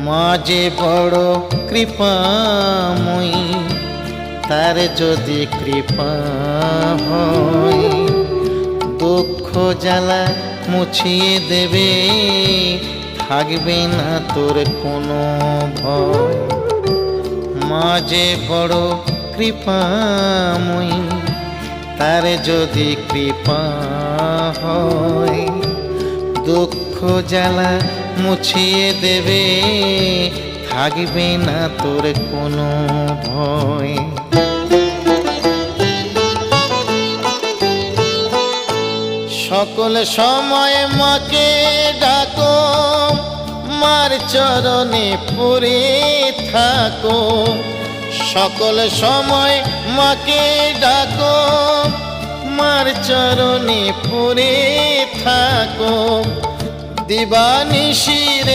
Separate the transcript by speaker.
Speaker 1: মা যে বড় কৃপাময়ী, তার যদি কৃপা হয় দুঃখ জ্বালা মুছিয়ে দেবে, থাকবে না তোর কোনো ভয়। মা যে বড় কৃপাময়ী, তার যদি কৃপা হয় দুঃখ জ্বালা মুছিয়ে দেবে, থাকবে না তোর কোনো ভয়। সকল সময় মাকে ডাকো, মার চরণে পড়ে থাকো। সকল সময় মাকে ডাকো, মার চরণে পড়ে থাকো। দিবানিশি রে